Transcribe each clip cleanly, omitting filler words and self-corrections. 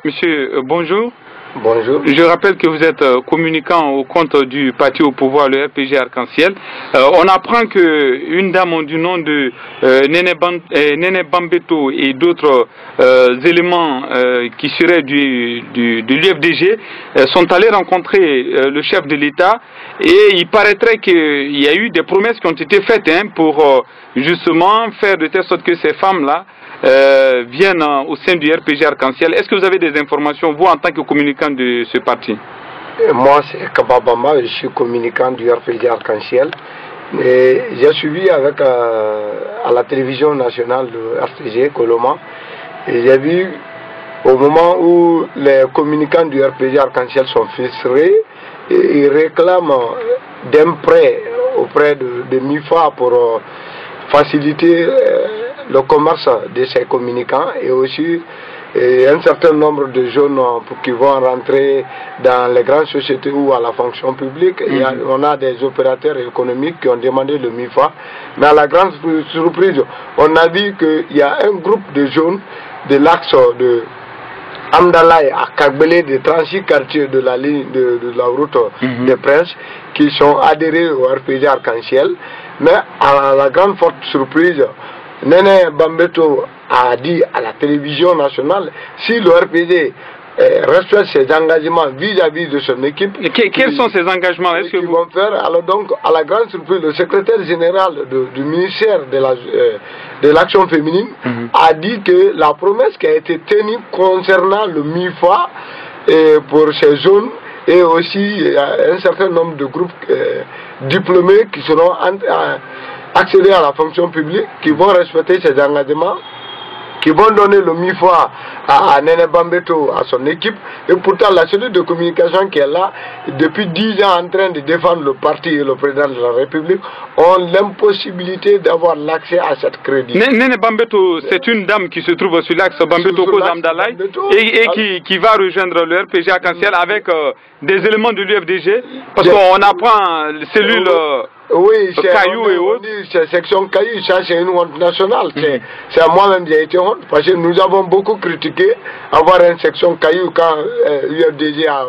Monsieur, bonjour. Bonjour. Je rappelle que vous êtes communicant au compte du parti au pouvoir, le RPG Arc-en-Ciel. On apprend qu'une dame du nom de Néné Bambeto et d'autres éléments qui seraient de l'UFDG sont allés rencontrer le chef de l'État et il paraîtrait qu'il y a eu des promesses qui ont été faites pour justement faire de telle sorte que ces femmes-là viennent au sein du RPG Arc-en-Ciel. Est-ce que vous avez des informations, vous, en tant que communicant de ce parti? Moi, c'est Kababamba, je suis communicant du RPG Arc-en-Ciel. J'ai suivi avec à la télévision nationale de RTG, Coloma, et j'ai vu au moment où les communicants du RPG Arc-en-Ciel sont frustrés, et ils réclament d'un prêt auprès de MIFA pour faciliter le commerce de ces communicants et aussi un certain nombre de jeunes qui vont rentrer dans les grandes sociétés ou à la fonction publique. On a des opérateurs économiques qui ont demandé le MIFA, mais à la grande surprise, on a vu qu'il y a un groupe de jeunes de l'axe de Amdalaï à Kagbele, de 36 quartiers de la ligne de la route des Princes, qui sont adhérés au RPG Arc-en-Ciel. Mais à la grande forte surprise, Néné Bambeto a dit à la télévision nationale, si le RPG respecte ses engagements vis-à-vis de son équipe. Quels sont ces engagements? Qu'ils vont faire? Alors donc, à la grande surprise, le secrétaire général du ministère de l'Action féminine a dit que la promesse qui a été tenue concernant le MIFA pour ces zones et aussi un certain nombre de groupes diplômés qui seront accéder à la fonction publique, qui vont respecter ses engagements, qui vont donner le MIFA à Néné Bambeto, à son équipe. Et pourtant, la cellule de communication qui est là, depuis 10 ans en train de défendre le parti et le président de la République, ont l'impossibilité d'avoir l'accès à cette crédit. Néné Bambeto, c'est une dame qui se trouve sur l'axe Bambeto-Kozamdalaï et qui va rejoindre le RPG Arc-en-Ciel avec des éléments de l'UFDG, parce qu'on apprend les cellules... Oui, Caillou et autres. C'est section Caillou, ça c'est une honte nationale. C'est à moi-même j'ai été honte, parce que nous avons beaucoup critiqué avoir une section Caillou quand l'UFDG a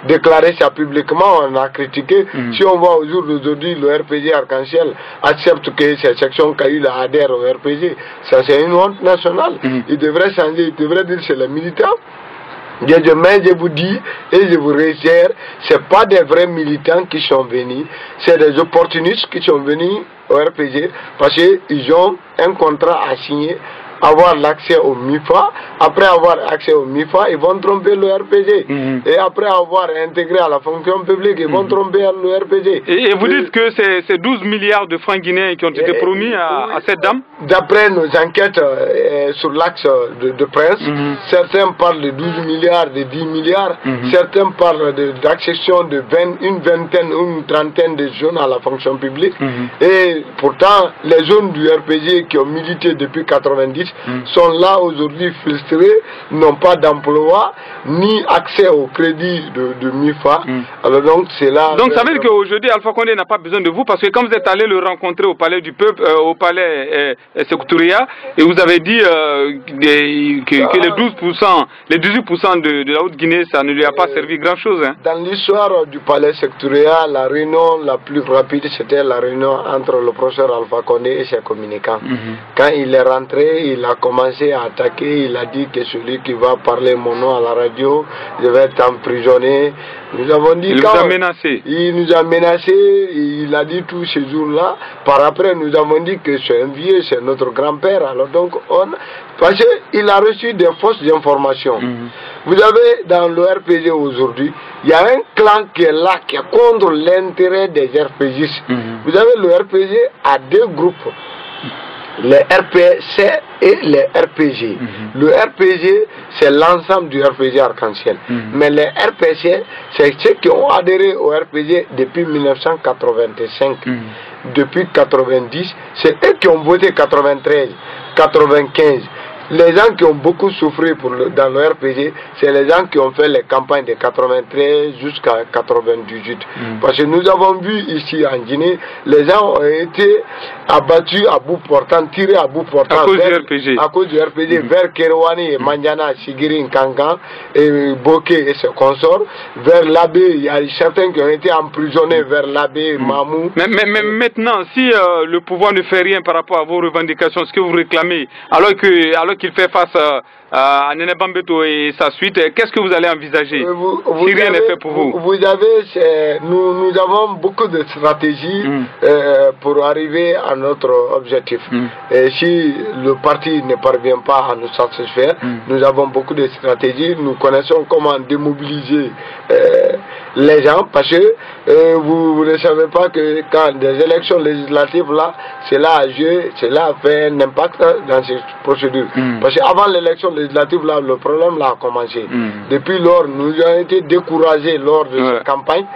déclaré ça publiquement, on a critiqué. Si on voit au jour d'aujourd'hui le RPG Arc-en-Ciel accepte que cette section Caillou adhère au RPG, ça c'est une honte nationale. Il devrait changer, il devrait dire c'est les militants. Mais je vous dis et je vous réitère, ce n'est pas des vrais militants qui sont venus, c'est des opportunistes qui sont venus au RPG parce qu'ils ont un contrat à signer, avoir l'accès au MIFA. Après avoir accès au MIFA, ils vont tromper le RPG. Et après avoir intégré à la fonction publique, ils vont tromper le RPG. Et vous dites que c'est 12 milliards de francs guinéens qui ont été promis à cette dame? D'après nos enquêtes sur l'axe de Prince, certains parlent de 12 milliards, de 10 milliards, certains parlent d'accession de une vingtaine ou une trentaine de jeunes à la fonction publique. Et pourtant, les jeunes du RPG qui ont milité depuis 90 sont là aujourd'hui frustrés, n'ont pas d'emploi, ni accès au crédit de MIFA. Alors donc c'est là... Donc ça veut dire qu'aujourd'hui Alpha Condé n'a pas besoin de vous, parce que quand vous êtes allé le rencontrer au palais du peuple, au palais Sékou-Touré, et vous avez dit que les 12%, les 18% de la Haute-Guinée, ça ne lui a pas servi grand-chose. Dans l'histoire du palais Sékou-Touré, la réunion la plus rapide, c'était la réunion entre le professeur Alpha Condé et ses communicants. Quand il est rentré, il a commencé à attaquer, il a dit que celui qui va parler mon nom à la radio, je vais être emprisonné. Nous avons dit... Il nous a menacé. Il nous a menacé, il a dit tous ces jours-là. Par après, nous avons dit que c'est un vieux, c'est notre grand-père. Alors donc, parce qu'il a reçu des fausses informations. Vous avez dans le RPG aujourd'hui, il y a un clan qui est là, qui est contre l'intérêt des RPGistes. Vous avez le RPG à deux groupes. Les RPC et les RPG. Le RPG, c'est l'ensemble du RPG Arc-en-Ciel. Mais les RPC, c'est ceux qui ont adhéré au RPG depuis 1985. Depuis 90, c'est eux qui ont voté 93, 95. les gens qui ont beaucoup souffert dans le RPG, c'est les gens qui ont fait les campagnes de 93 jusqu'à 98. Parce que nous avons vu ici en Guinée, les gens ont été abattus à bout portant, tirés à bout portant à cause du RPG, vers Kerouani et Mandiana, Sigiri, Nkankan et Boké et ses consorts, vers l'abbé. Il y a certains qui ont été emprisonnés vers l'abbé Mamou. Mais maintenant, si le pouvoir ne fait rien par rapport à vos revendications, ce que vous réclamez, alors qu'il fait face à Nene Bambeto et sa suite, qu'est-ce que vous allez envisager si rien n'est fait pour vous? Nous avons beaucoup de stratégies pour arriver à notre objectif. Et si le parti ne parvient pas à nous satisfaire, nous avons beaucoup de stratégies. Nous connaissons comment démobiliser les gens, parce que vous ne savez pas que quand des élections législatives là, cela a fait un impact dans ces procédures. Parce qu'avant l'élection législative là, le problème là a commencé. Depuis lors, nous avons été découragés lors de cette campagne.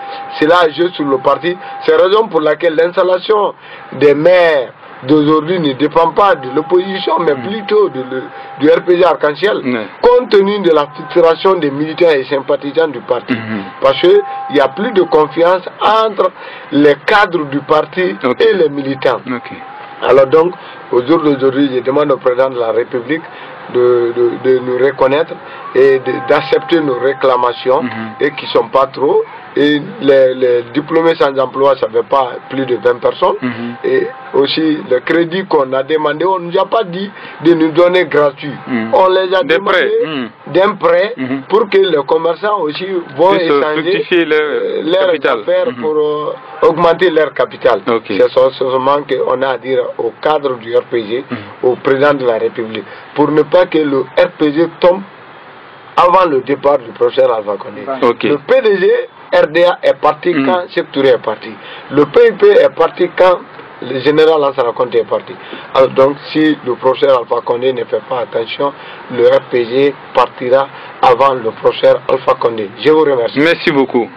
Cela a joué sur le parti. C'est la raison pour laquelle l'installation des maires d'aujourd'hui ne dépend pas de l'opposition, mais plutôt du RPG Arc-en-Ciel, compte tenu de la frustration des militants et sympathisants du parti. Parce qu'il n'y a plus de confiance entre les cadres du parti et les militants. Alors donc, au jour d'aujourd'hui, je demande au président de la République de nous reconnaître et d'accepter nos réclamations, et qui ne sont pas trop. Et les diplômés sans emploi, ça ne fait pas plus de 20 personnes. Et aussi, le crédit qu'on a demandé, on ne nous a pas dit de nous donner gratuit. On les a demandé d'un prêt pour que les commerçants aussi vont échanger leur affaires pour augmenter leur capital. C'est seulement qu'on a à dire au cadre du RPG, au président de la République, pour ne pas que le RPG tombe avant le départ du professeur Alpha Condé. Le PDG RDA est parti quand Sékou Touré est parti. Le PIP est parti quand le général Lansana Conté est parti. Alors donc, si le professeur Alpha Condé ne fait pas attention, le RPG partira avant le professeur Alpha Condé. Je vous remercie. Merci beaucoup.